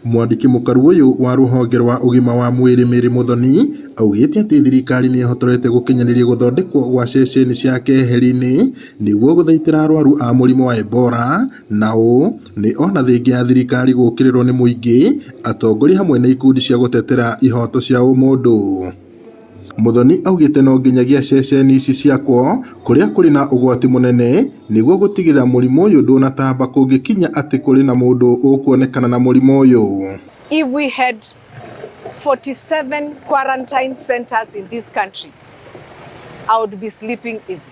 Mwandiki mukaru uyu wa ruhonge rwa ugima wa mwiri Mary Muthoni augite ati thirikari ni hotorete gukinyaniria guthondekwo gwa ceceni cia keheri-ini niguo guthaitira arwaru a murimu wa Ebola, nao ni ona thingi ya thirikari gukirirwo ni muingi, atongoria hamwe na ikundi cia gutetera ihoto cia umundu. Muthoni augite no nginyagia ceceni ici ciakwo kuria kuri na ugwati munene niguo gutigirira murimu uyu ndunatamba kungikinya ati kuri na mundu ukuonekana na murimu uyu. If we had 47 quarantine centers in this country, I would be sleeping easy.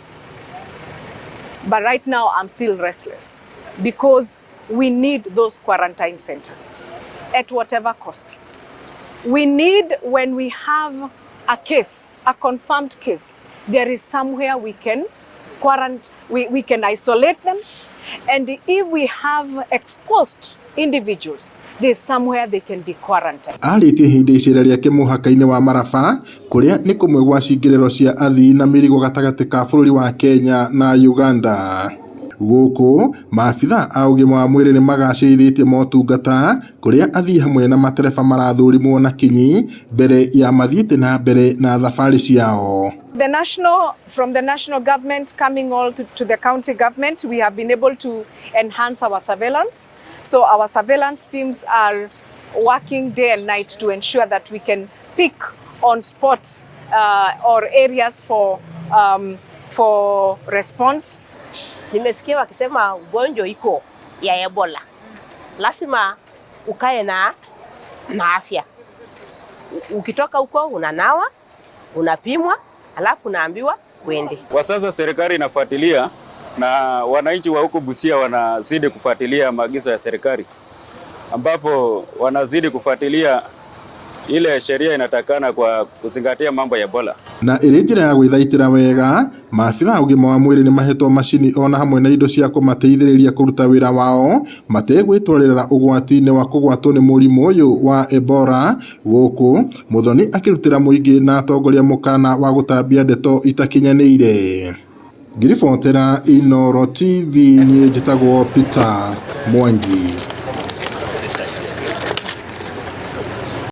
But right now I'm still restless because we need those quarantine centers at whatever cost. We need, when we have a case, a confirmed case, there is somewhere we can we can isolate them, and if we have exposed individuals, there's somewhere they can be quarantined. Aritie hindi icira riake muhaka-ini wa Maraba kuria ni kumwe gwa cingiriro cia athii na mirigo gatagati ka bururi wa Kenya na Uganda. Guku maabitha a ugima wa mwiri ni magaciritie motungata kuria athii hamwe na matereba marathurimwo na kinyi mbere ya mathiite na mbere na thabari ciao. From the national government coming all to the county government, we have been able to enhance our surveillance. So our surveillance teams are working day and night to ensure that we can pick on spots or areas for response. Nimesikia wakisema ugonjwa iko ya Ebola. Lazima ukae na afya. Ukitoka huko unanawa, unapimwa, alafu unaambiwa uende. Kwa sasa serikali inafuatilia na wananchi wa huko Busia wanazidi kufuatilia maagizo ya serikali, ambapo wanazidi kufuatilia ile sheria inatakana kwa kuzingatia mambo ya Ebola. Na irijira ya gwithaitira wega, maabitha ugima wa mwiri ni mahetwo macini ona hamwe na indo cia kumateithiriria kuruta wira wao mategwitwarira ugwati-ini wa kugwatwo ni murimu uyu wa Ebola. Guku Muthoni akirutira muingi na atongoria mukana wa gutambia ndeto itakinyaniire. Ngiribotera Inooro TV ni njitagwo Peter Mwangi.